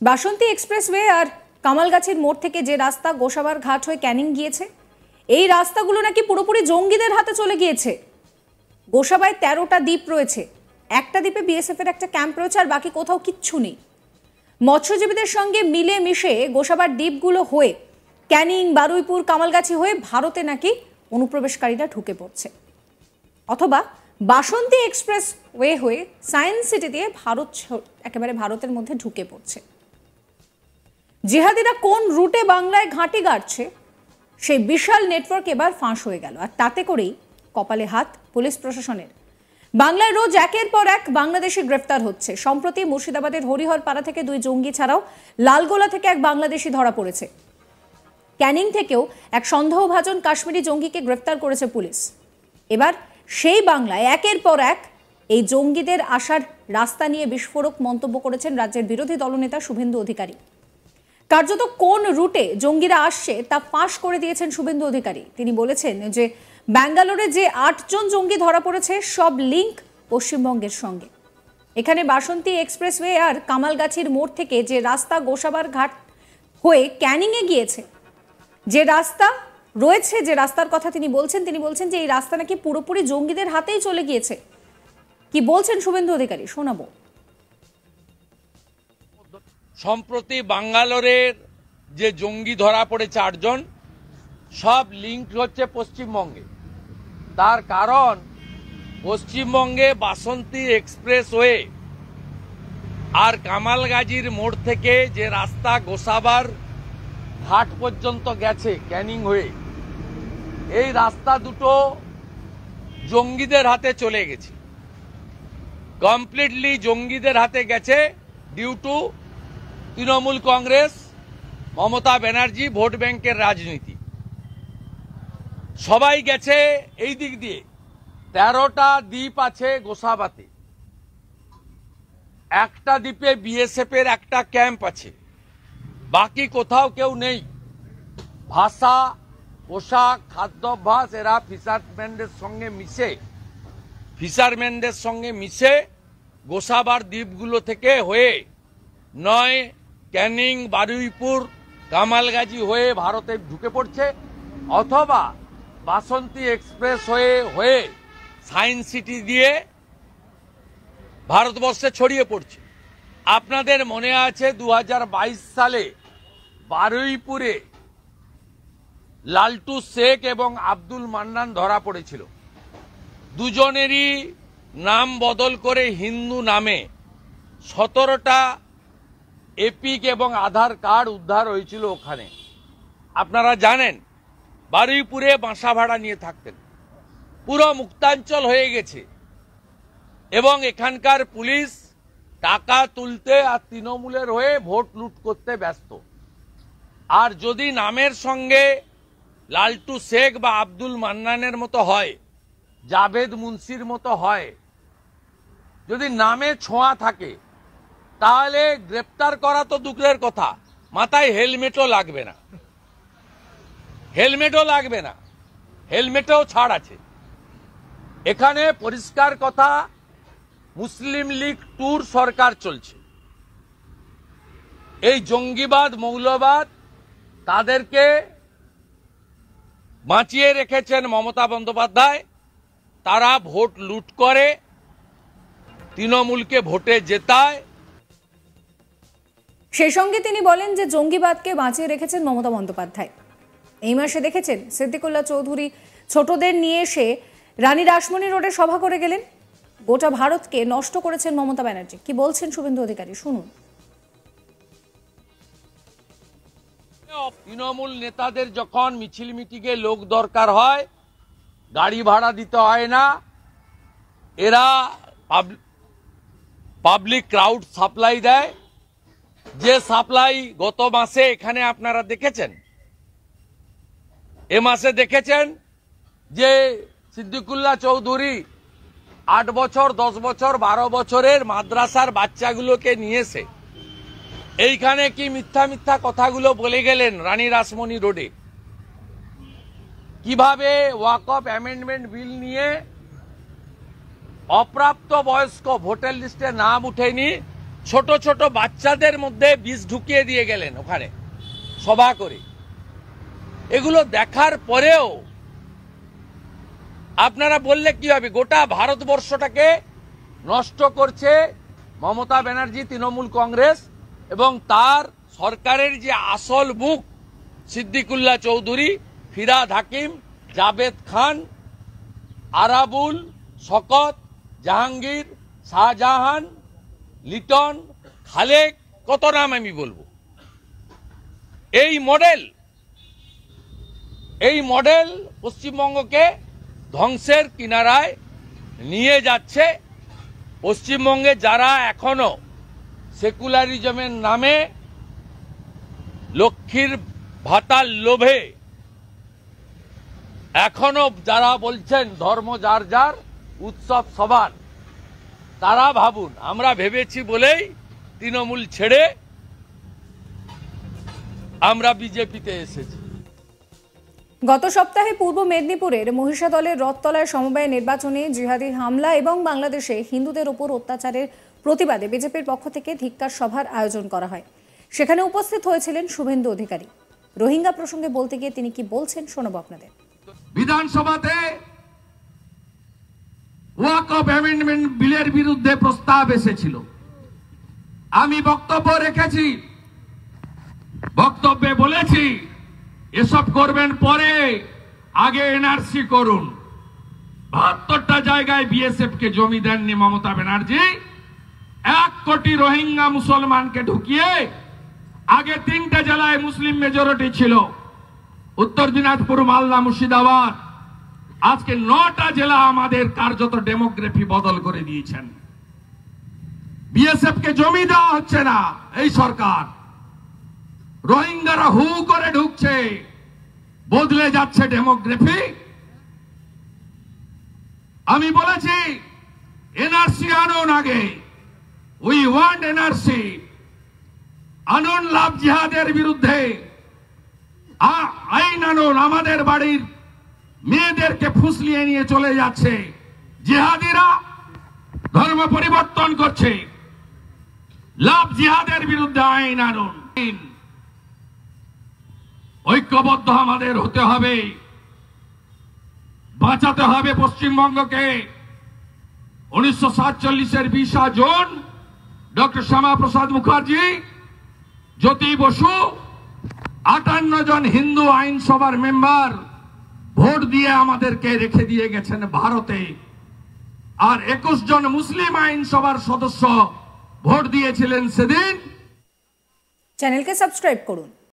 বাসন্তী expressway আর কামালগাছির মোড় থেকে যে রাস্তা গোসাবার ঘাট হয়ে ক্যানিং গিয়েছে, এই রাস্তাগুলো নাকি পুরোপুরি জঙ্গিদের হাতে চলে গিয়েছে। গোসাবায় 13টা দ্বীপ রয়েছে, একটা দ্বীপে বিএসএফ এর একটা ক্যাম্প রয়েছে, আর বাকি কোথাও কিচ্ছু নেই। মৎস্যজীবীদের সঙ্গে মিলে মিশে গোসাবার দ্বীপগুলো হয়ে ক্যানিং, বারুইপুর, কামালগাছি হয়ে ভারতে নাকি অনুপ্রবেশকারীরা ঢুকে পড়ছে, অথবা বাসন্তী এক্সপ্রেসওয়ে হয়ে সায়েন্স সিটি দিয়ে একেবারে ভারতের মধ্যে ঢুকে পড়ছে। জিহাদিরা কোন রুটে বাংলায় ঘাঁটি গাড়ছে, সেই বিশাল নেটওয়ার্ক এবার ফাঁস হয়ে গেল, আর তাতে করেই কপালে হাত পুলিশ প্রশাসনের। বাংলায় রোজ একের পর এক বাংলাদেশি গ্রেফতার হচ্ছে। সম্প্রতি মুর্শিদাবাদের হরিহরপাড়া থেকে 2 জঙ্গি ছাড়াও লালগোলা থেকে এক বাংলাদেশি ধরা পড়েছে। ক্যানিং থেকেও এক সন্দেহভাজন কাশ্মীরি জঙ্গিকে গ্রেফতার করেছে পুলিশ। এবার সেই বাংলায় একের পর এক এই জঙ্গিদের আসার রাস্তা নিয়ে বিস্ফোরক মন্তব্য করেছেন রাজ্যের বিরোধী দলনেতা শুভেন্দু অধিকারী। কার্যত কোন রুটে জঙ্গিরা আসছে তা ফাঁস করে দিয়েছেন শুভেন্দু অধিকারী। তিনি বলেছেন যে ব্যাঙ্গালোরে যে 8 জন জঙ্গি ধরা পড়েছে, সব লিঙ্ক পশ্চিমবঙ্গের সঙ্গে। এখানে বাসন্তী এক্সপ্রেসওয়ে আর কামালগাছির মোড় থেকে যে রাস্তা গোসাবার ঘাট হয়ে ক্যানিংয়ে গিয়েছে, যে রাস্তা রয়েছে, যে রাস্তার কথা তিনি বলছেন যে এই রাস্তা নাকি পুরোপুরি জঙ্গিদের হাতেই চলে গিয়েছে। কি বলছেন শুভেন্দু অধিকারী, শোনাবো। সম্প্রতি বাঙ্গালোরের যে জঙ্গি ধরা পড়েছে 8 জন, সব লিঙ্ক হচ্ছে পশ্চিমবঙ্গে। তার কারণ পশ্চিমবঙ্গে বাসন্তী এক্সপ্রেসওয়ে আর কামালগাজির মোড় থেকে যে রাস্তা গোসাবার ঘাট পর্যন্ত গেছে ক্যানিং হয়ে, এই রাস্তা দুটো জঙ্গিদের হাতে চলে গেছে, কমপ্লিটলি জঙ্গিদের হাতে গেছে due to Trinamool Congress, Mamata Banerjee vote ব্যাংকের রাজনীতি। সবাই গেছে এই দিক দিয়ে। 13টা দ্বীপ আছে গোসাবাতে, একটা দ্বীপে বিএসএফ এর একটা ক্যাম্প আছে, বাকি কোথাও কেউ নেই। ভাষা, পোশাক, খাদ্যাভ্যাস এরা ফিশারম্যানদের সঙ্গে মিশে গোসাবার দ্বীপগুলো থেকে হয়ে নয় ক্যানিং, বারুইপুর, কামালগাজি হয়ে ভারতে ঢুকে পড়ছে, অথবা বাসন্তী এক্সপ্রেস হয়ে সায়েন্স সিটি দিয়ে ভারতবর্ষে ছড়িয়ে পড়ছে। আপনাদের মনে আছে 2022 সালে বারুইপুরে লালটু শেখ এবং আব্দুল মান্নান ধরা পড়েছিল। দুজনেরই নাম বদল করে হিন্দু নামে 17টা এপিক এবং আধার কার্ড উদ্ধার হয়েছিল ওখানে। আপনারা জানেন, বারুইপুরে বাসা ভাড়া নিয়ে থাকতেন। পুরো মুক্তাঞ্চল হয়ে গেছে এবং এখানকার পুলিশ টাকা তুলতে আর তৃণমূলের হয়ে ভোট লুট করতে ব্যস্ত। আর যদি নামের সঙ্গে লালটু শেখ বা আব্দুল মান্নানের মতো হয়, জাভেদ মুন্সির মতো হয়, যদি নামে ছোঁয়া থাকে, তাহলে গ্রেপ্তার করা তো দূরের কথা, মাথায় হেলমেটও লাগবে না, হেলমেটেও ছাড় আছে। এখানে পরিষ্কার কথা, মুসলিম লীগ ট্যুর সরকার চলছে। এই জঙ্গিবাদ, মৌলবাদ তাদেরকে বাঁচিয়ে রেখেছেন মমতা বন্দ্যোপাধ্যায়। তারা ভোট লুট করে, তৃণমূলকে ভোটে জেতায়। সেই সঙ্গে তিনি বলেন যে জঙ্গিবাদকে বাঁচিয়ে রেখেছেন মমতা বন্দ্যোপাধ্যায়। এই মাসে দেখেছেন সিদ্দিকুল্লাহ চৌধুরী ছোটদের নিয়ে এসে রানী রাসমণি রোডে সভা করে গেলেন। গোটা ভারতকে নষ্ট করেছেন মমতা ব্যানার্জি। কি বলছেন শুভেন্দু অধিকারী, শুনুন। তৃণমূল নেতাদের যখন মিছিল মিটিংয়ে লোক দরকার হয়, গাড়ি ভাড়া দিতে হয় না, এরা পাবলিক ক্রাউড সাপ্লাই দেয়। যে সাপ্লাই গত মাসে এখানে আপনারা দেখেছেন, এ মাসে দেখেছেন যে সিদ্দিকুল্লাহ চৌধুরী 8 বছর, 10 বছর, 12 বছরের মাদ্রাসার বাচ্চাগুলোকে নিয়েছে এইখানে কি মিথ্যা কথাগুলো বলে গেলেন রানী রাসমণি রোডে। কিভাবে ওয়াকফ অ্যামেন্ডমেন্ট বিল নিয়ে অপ্রাপ্ত বয়স্ক, ভোটার লিস্টে নাম উঠেনি, ছোট ছোট বাচ্চাদের মধ্যে বিষ ঢুকিয়ে দিয়ে গেলেন ওখানে সভা করে। এগুলো দেখার পরেও আপনারা বললে কি হবে? গোটা ভারতবর্ষটাকে নষ্ট করছে মমতা ব্যানার্জি, তৃণমূল কংগ্রেস এবং তার সরকারের যে আসল মুখ সিদ্দিকুল্লাহ চৌধুরী, ফিরহাদ হাকিম, জাভেদ খান, আরাবুল, শকত, জাহাঙ্গীর, শাহজাহান, লিটন, খালেক, কত নাম আমি বলবো। এই মডেল পশ্চিমবঙ্গকে ধ্বংসের কিনারায় নিয়ে যাচ্ছে। পশ্চিমবঙ্গে যারা এখনো সেকুলারিজমের নামে লক্ষ্মীর ভাতার লোভে এখনো যারা বলছেন ধর্ম যার যার, উৎসব সবার, তারা ভাবুন আমরা ভেবেছি বলেই তৃণমূল ছেড়ে আমরা বিজেপিতে এসেছি। গত সপ্তাহে পূর্ব মেদিনীপুরের মহিষাদলের রথতলায় সমবায় নির্বাচনে জিহাদি হামলা এবং বাংলাদেশে হিন্দুদের ওপর অত্যাচারের প্রতিবাদে বিজেপির পক্ষ থেকে ধিক্কার সভার আয়োজন করা হয়। সেখানে উপস্থিত হয়েছিলেন শুভেন্দু অধিকারী। রোহিঙ্গা প্রসঙ্গে বলতে গিয়ে তিনি কি বলছেন শোনাবো আপনাদের। বিধানসভাতে ওয়াকফ অ্যামেন্ডমেন্ট বিলের বিরুদ্ধে প্রস্তাব এসেছিল। আমি বক্তব্য রেখেছি, বক্তব্যে বলেছি এসব করবেন পরে, আগে এনআরসি করুন। ৭২টা জায়গায় বিএসএফ কে জমি দেননি মমতা ব্যানার্জি। 1 কোটি রোহিঙ্গা মুসলমানকে ঢুকিয়ে, আগে 3টে জেলায় মুসলিম মেজরিটি ছিল, উত্তর দিনাজপুর, মালদা, মুর্শিদাবাদ। আজকে 9টা জেলা আমাদের কার্যত ডেমোগ্রাফি বদল করে দিয়েছেন। বিএসএফ কে জমি দেওয়া হচ্ছে না এই সরকার। রোহিঙ্গারা হু করে ঢুকছে, বদলে যাচ্ছে ডেমোগ্রাফি। আমি বলেছি এনআরসি আনুন, আগে উই ওয়ান্ট এনআরসি আনুন। লাভ জিহাদের বিরুদ্ধে আইন আনুন। আমাদের বাড়ির মেয়েদেরকে ফুসলিয়ে নিয়ে চলে যাচ্ছে জিহাদিরা, ধর্ম পরিবর্তন করছে। লাভ জিহাদের বিরুদ্ধে আইন আনুন। ঐক্যবদ্ধ আমাদের হতে হবে, বাঁচাতে হবে পশ্চিমবঙ্গকে। 1947-এর 20 জুন ডক্টর শ্যামাপ্রসাদ মুখার্জি, জ্যোতি বসু, 58 জন হিন্দু আইনসভার মেম্বার ভোট দিয়ে আমাদেরকে রেখে দিয়ে গেছেন ভারতে। আর 21 জন মুসলিম আইনসভার সদস্য ভোট দিয়েছিলেন সেদিন। চ্যানেলকে সাবস্ক্রাইব করুন।